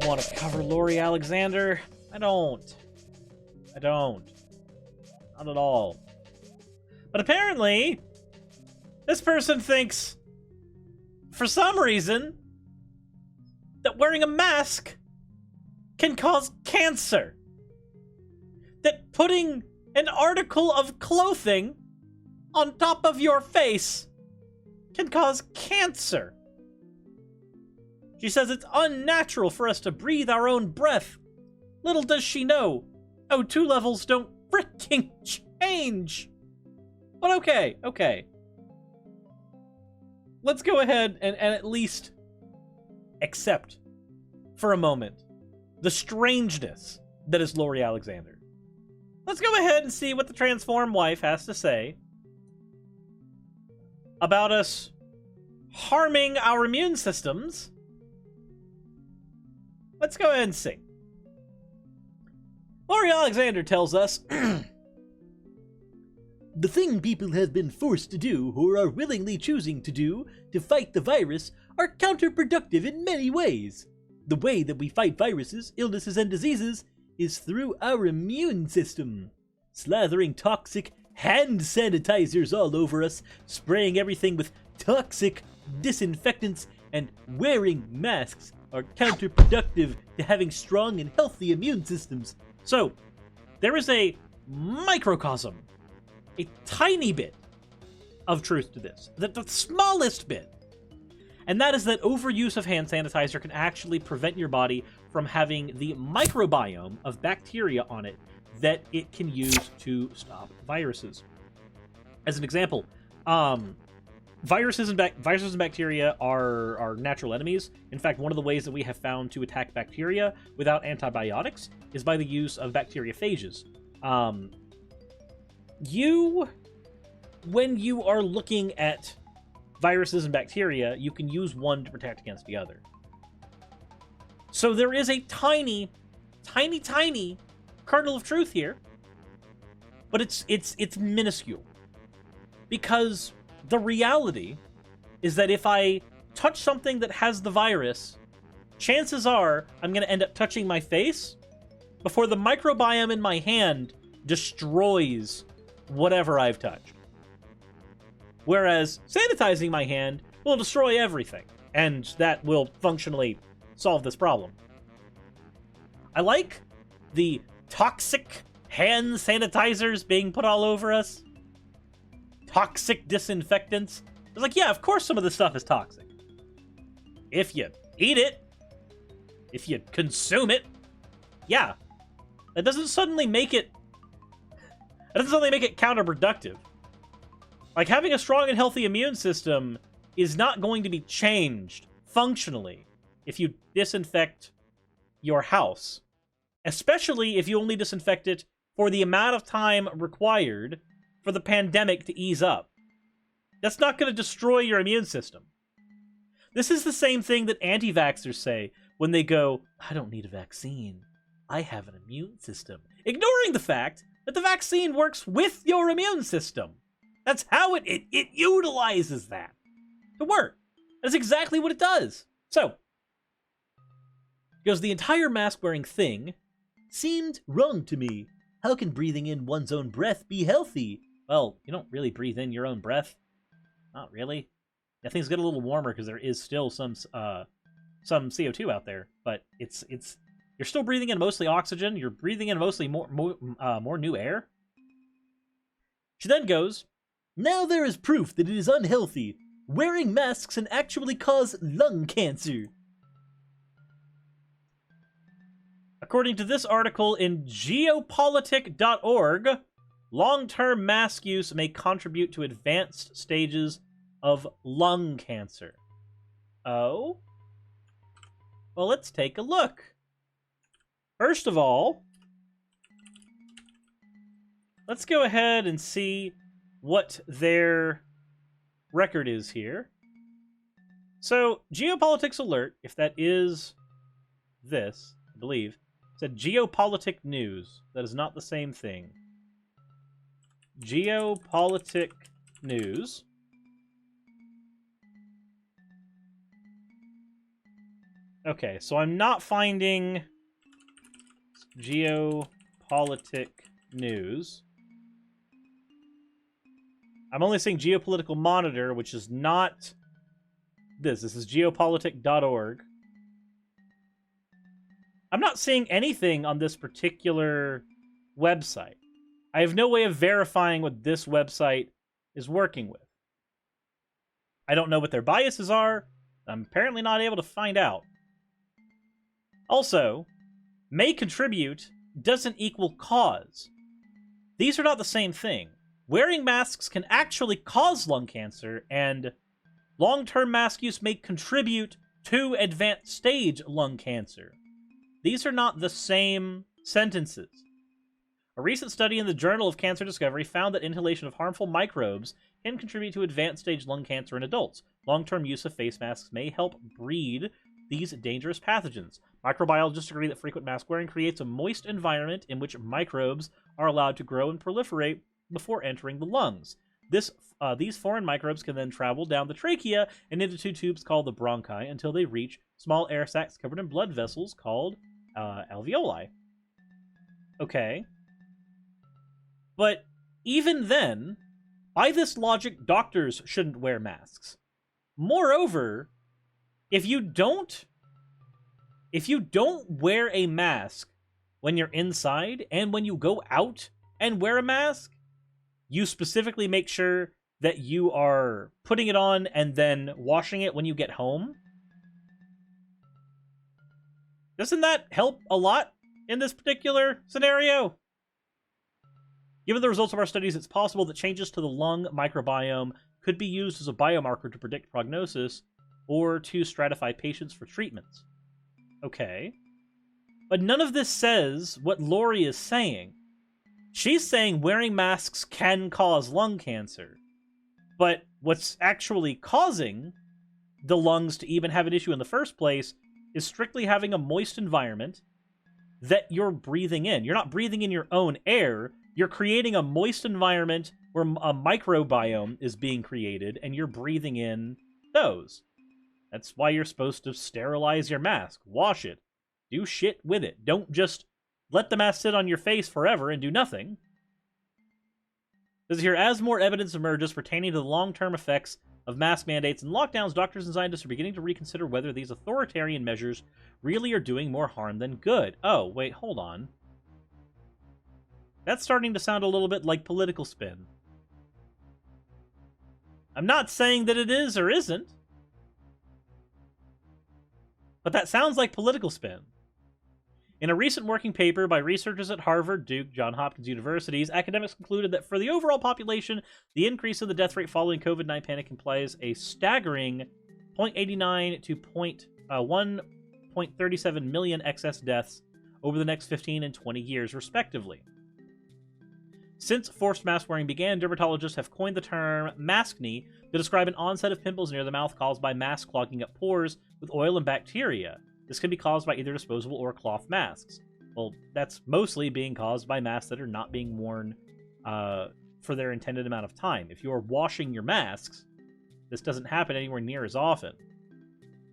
Want to cover Lori Alexander? I don't. Not at all. But apparently, this person thinks, for some reason, that wearing a mask can cause cancer. That putting an article of clothing on top of your face can cause cancer. She says it's unnatural for us to breathe our own breath. Little does she know, O2 levels don't freaking change. But okay. Let's go ahead and at least accept, for a moment, the strangeness that is Lori Alexander. Let's go ahead and see what the transformed wife has to say about us harming our immune systems. Let's go ahead and see. Lori Alexander tells us, the thing people have been forced to do, or are willingly choosing to do, to fight the virus, are counterproductive in many ways. The way that we fight viruses, illnesses, and diseases is through our immune system. Slathering toxic hand sanitizers all over us, spraying everything with toxic disinfectants, and wearing masks are counterproductive to having strong and healthy immune systems. So, there is a microcosm, a tiny bit of truth to this, the smallest bit. And that is that overuse of hand sanitizer can actually prevent your body from having the microbiome of bacteria on it that it can use to stop viruses. As an example, viruses and bacteria are natural enemies. In fact, one of the ways that we have found to attack bacteria without antibiotics is by the use of bacteriophages. When you are looking at viruses and bacteria, you can use one to protect against the other. So there is a tiny kernel of truth here, but it's minuscule. Because the reality is that if I touch something that has the virus, chances are I'm going to end up touching my face before the microbiome in my hand destroys whatever I've touched. Whereas sanitizing my hand will destroy everything, and that will functionally solve this problem. I like the toxic hand sanitizers being put all over us. Toxic disinfectants. It's like, yeah, of course some of this stuff is toxic. If you eat it, if you consume it, yeah. That doesn't suddenly make it counterproductive. Like, having a strong and healthy immune system is not going to be changed functionally if you disinfect your house. Especially if you only disinfect it for the amount of time required for the pandemic to ease up. That's not going to destroy your immune system. This is the same thing that anti-vaxxers say when they go, I don't need a vaccine. I have an immune system. Ignoring the fact that the vaccine works with your immune system. That's how it utilizes that to work. That's exactly what it does. So, because the entire mask-wearing thing seemed wrong to me. How can breathing in one's own breath be healthy? Well, you don't really breathe in your own breath. Not really. Yeah, things get a little warmer because there is still some CO2 out there, but it's you're still breathing in mostly oxygen. You're breathing in mostly more new air. She then goes, now there is proof that it is unhealthy. Wearing masks can actually cause lung cancer. According to this article in geopolitic.org, long-term mask use may contribute to advanced stages of lung cancer. Oh? Well, let's take a look. First of all, let's go ahead and see what their record is here. So, Geopolitics Alert, if that is this, I believe, said Geopolitic News. That is not the same thing. Geopolitic News. Okay, so I'm not finding geopolitic news. I'm only seeing Geopolitical Monitor, which is not this. This is geopolitic.org. I'm not seeing anything on this particular website. I have no way of verifying what this website is working with. I don't know what their biases are. I'm apparently not able to find out. Also, may contribute doesn't equal cause. These are not the same thing. Wearing masks can actually cause lung cancer, and long-term mask use may contribute to advanced stage lung cancer. These are not the same sentences. A recent study in the Journal of Cancer Discovery found that inhalation of harmful microbes can contribute to advanced stage lung cancer in adults. Long-term use of face masks may help breed these dangerous pathogens. Microbiologists agree that frequent mask wearing creates a moist environment in which microbes are allowed to grow and proliferate before entering the lungs. These foreign microbes can then travel down the trachea and into two tubes called the bronchi until they reach small air sacs covered in blood vessels called alveoli. Okay. But even then, by this logic, doctors shouldn't wear masks. Moreover, if you don't wear a mask when you're inside and when you go out and wear a mask, you specifically make sure that you are putting it on and then washing it when you get home. Doesn't that help a lot in this particular scenario? Given the results of our studies, it's possible that changes to the lung microbiome could be used as a biomarker to predict prognosis or to stratify patients for treatments. Okay. But none of this says what Lori is saying. She's saying wearing masks can cause lung cancer. But what's actually causing the lungs to even have an issue in the first place is strictly having a moist environment that you're breathing in. You're not breathing in your own air. You're creating a moist environment where a microbiome is being created, and you're breathing in those. That's why you're supposed to sterilize your mask. Wash it. Do shit with it. Don't just let the mask sit on your face forever and do nothing. It says here, as more evidence emerges pertaining to the long-term effects of mask mandates and lockdowns, doctors and scientists are beginning to reconsider whether these authoritarian measures really are doing more harm than good. Oh, wait, hold on. That's starting to sound a little bit like political spin. I'm not saying that it is or isn't, but that sounds like political spin. In a recent working paper by researchers at Harvard, Duke, Johns Hopkins Universities, academics concluded that for the overall population, the increase in the death rate following COVID-19 panic implies a staggering 0.89 to 1.37 million excess deaths over the next 15 and 20 years, respectively. Since forced mask wearing began, dermatologists have coined the term maskne to describe an onset of pimples near the mouth caused by masks clogging up pores with oil and bacteria. This can be caused by either disposable or cloth masks. Well, that's mostly being caused by masks that are not being worn for their intended amount of time. If you are washing your masks, this doesn't happen anywhere near as often.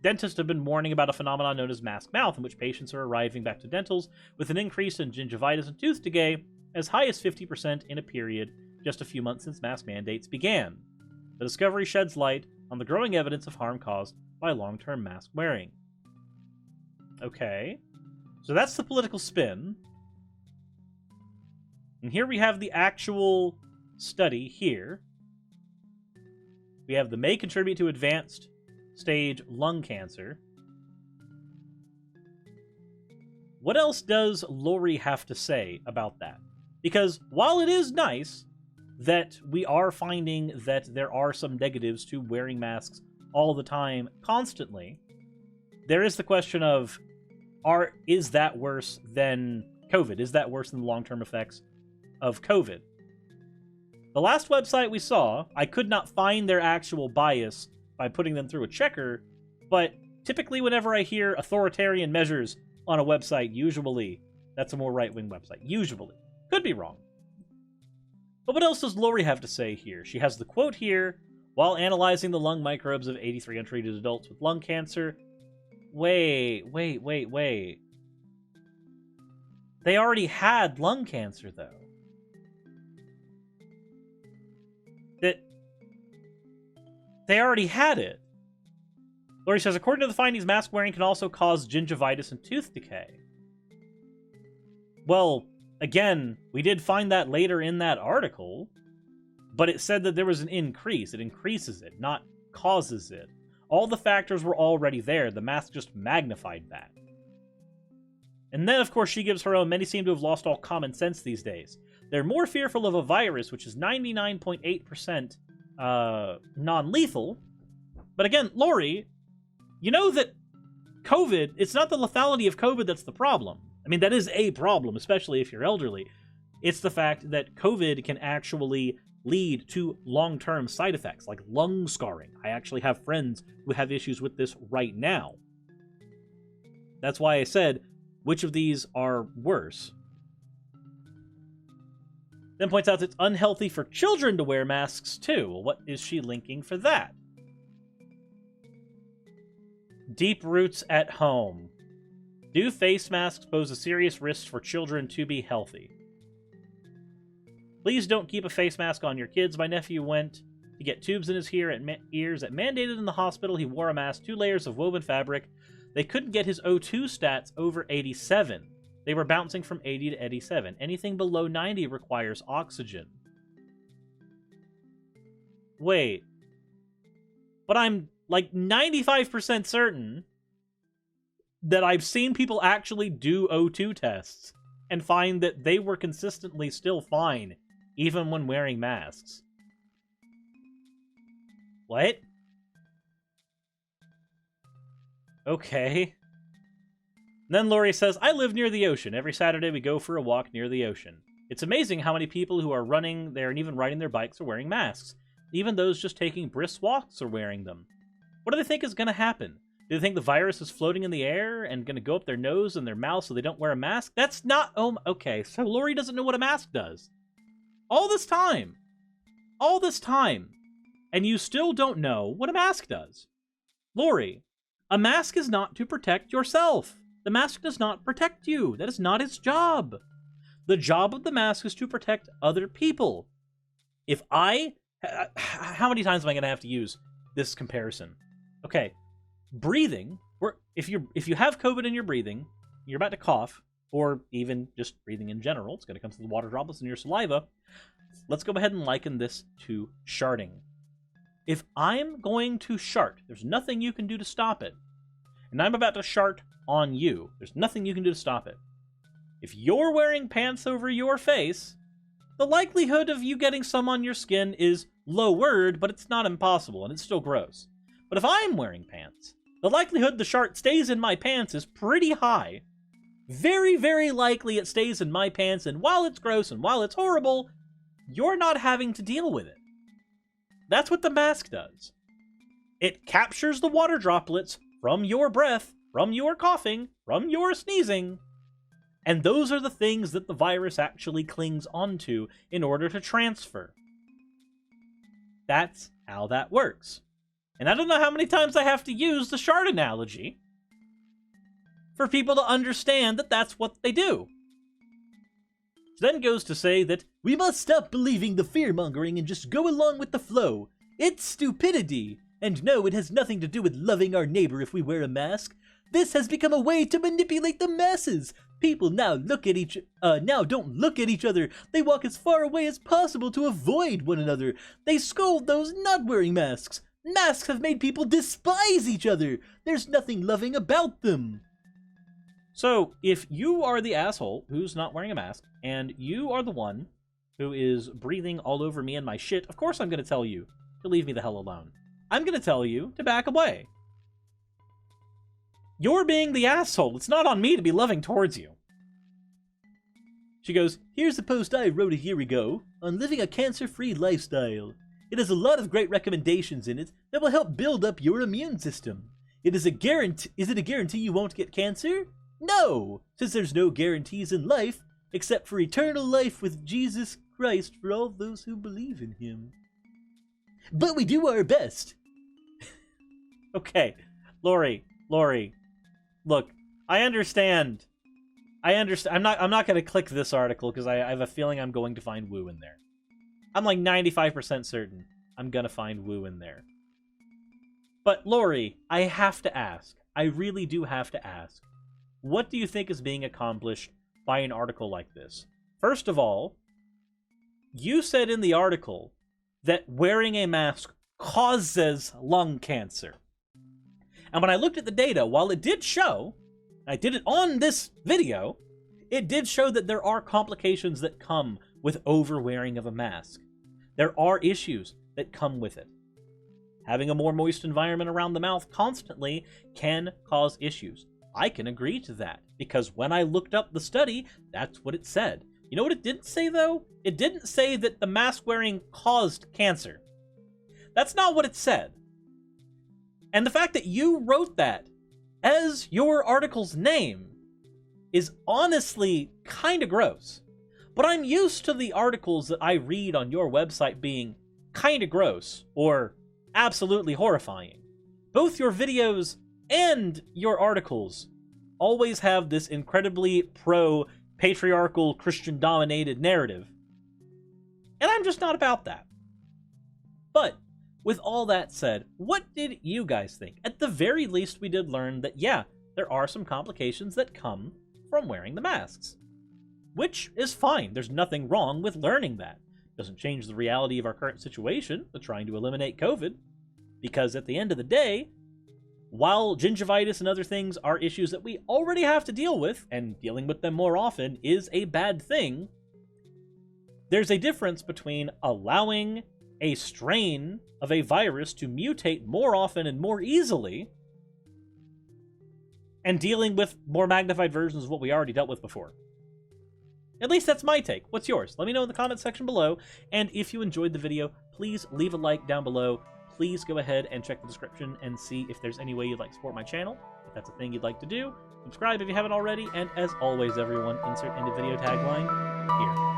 Dentists have been warning about a phenomenon known as mask mouth, in which patients are arriving back to dentals with an increase in gingivitis and tooth decay as high as 50% in a period just a few months since mask mandates began. The discovery sheds light on the growing evidence of harm caused by long-term mask wearing. Okay, so that's the political spin. And here we have the actual study here. We have the may contribute to advanced stage lung cancer. What else does Lori have to say about that? Because while it is nice that we are finding that there are some negatives to wearing masks all the time, constantly, there is the question of, is that worse than COVID? Is that worse than the long-term effects of COVID? The last website we saw, I could not find their actual bias by putting them through a checker, but typically whenever I hear authoritarian measures on a website, usually that's a more right-wing website. Usually. Could be wrong. But what else does Lori have to say here? She has the quote here, while analyzing the lung microbes of 83 untreated adults with lung cancer, Wait. They already had lung cancer, though. They already had it. Lori says, according to the findings, mask wearing can also cause gingivitis and tooth decay. Well, again, we did find that later in that article, but it said that there was an increase. It increases it, not causes it. All the factors were already there. The mask just magnified that. And then, of course, she gives her own. Many seem to have lost all common sense these days. They're more fearful of a virus, which is 99.8% non-lethal. But again, Lori, you know that COVID, it's not the lethality of COVID that's the problem. I mean, that is a problem, especially if you're elderly. It's the fact that COVID can actually lead to long-term side effects, like lung scarring. I actually have friends who have issues with this right now. That's why I said, which of these are worse? Then points out that it's unhealthy for children to wear masks, too. Well, what is she linking for that? Deep roots at home. Do face masks pose a serious risk for children to be healthy? Please don't keep a face mask on your kids. My nephew went to get tubes in his ears that mandated in the hospital. He wore a mask, 2 layers of woven fabric. They couldn't get his O2 stats over 87. They were bouncing from 80 to 87. Anything below 90 requires oxygen. Wait. But I'm like 95% certain that I've seen people actually do O2 tests and find that they were consistently still fine, even when wearing masks. What? Okay. And then Lori says, I live near the ocean. Every Saturday we go for a walk near the ocean. It's amazing how many people who are running there and even riding their bikes are wearing masks. Even those just taking brisk walks are wearing them. What do they think is going to happen? Do they think the virus is floating in the air and going to go up their nose and their mouth so they don't wear a mask? That's not... Oh, okay, so Lori doesn't know what a mask does. All this time. And you still don't know what a mask does. Lori, a mask is not to protect yourself. The mask does not protect you. That is not its job. The job of the mask is to protect other people. If I... How many times am I going to have to use this comparison? Okay, breathing, if you have COVID and you're breathing, you're about to cough, or even just breathing in general, it's going to come through the water droplets in your saliva. Let's go ahead and liken this to sharting. If I'm going to shart, there's nothing you can do to stop it. And I'm about to shart on you. There's nothing you can do to stop it. If you're wearing pants over your face, the likelihood of you getting some on your skin is lowered, but it's not impossible, and it's still gross. But if I'm wearing pants, the likelihood the shart stays in my pants is pretty high. Very, very likely it stays in my pants, and while it's gross and while it's horrible, you're not having to deal with it. That's what the mask does. It captures the water droplets from your breath, from your coughing, from your sneezing, and those are the things that the virus actually clings onto in order to transfer. That's how that works. And I don't know how many times I have to use the shard analogy for people to understand that that's what they do. It then goes to say that we must stop believing the fear-mongering and just go along with the flow. It's stupidity. And no, it has nothing to do with loving our neighbor if we wear a mask. This has become a way to manipulate the masses. People now don't look at each other. They walk as far away as possible to avoid one another. They scold those not wearing masks. Masks have made people despise each other. There's nothing loving about them. So, if you are the asshole who's not wearing a mask, and you are the one who is breathing all over me and my shit, of course I'm going to tell you to leave me the hell alone. I'm going to tell you to back away. You're being the asshole. It's not on me to be loving towards you. She goes, here's a post I wrote a year ago on living a cancer-free lifestyle. It has a lot of great recommendations in it that will help build up your immune system. Is it a guarantee you won't get cancer? No, since there's no guarantees in life, except for eternal life with Jesus Christ for all those who believe in him. But we do our best. Okay, Lori, Look, I understand. I'm not going to click this article because I have a feeling I'm going to find woo in there. I'm like 95% certain I'm going to find woo in there. But Lori, I have to ask. I really do have to ask. What do you think is being accomplished by an article like this? First of all, you said in the article that wearing a mask causes lung cancer. And when I looked at the data, while it did show, I did it on this video, it did show that there are complications that come with over-wearing of a mask. There are issues that come with it. Having a more moist environment around the mouth constantly can cause issues. I can agree to that, because when I looked up the study, that's what it said. You know what it didn't say, though? It didn't say that the mask wearing caused cancer. That's not what it said. And the fact that you wrote that as your article's name is honestly kind of gross. But I'm used to the articles that I read on your website being kind of gross or absolutely horrifying. Both your videos and your articles always have this incredibly pro-patriarchal, Christian-dominated narrative. And I'm just not about that. But with all that said, what did you guys think? At the very least, we did learn that, yeah, there are some complications that come from wearing the masks. Which is fine. There's nothing wrong with learning that. Doesn't change the reality of our current situation of trying to eliminate COVID. Because at the end of the day, while gingivitis and other things are issues that we already have to deal with, and dealing with them more often is a bad thing, there's a difference between allowing a strain of a virus to mutate more often and more easily, and dealing with more magnified versions of what we already dealt with before. At least that's my take. What's yours? Let me know in the comment section below, and if you enjoyed the video, please leave a like down below. Please go ahead and check the description and see if there's any way you'd like to support my channel, if that's a thing you'd like to do. Subscribe if you haven't already, and as always, everyone, insert end of video tagline here.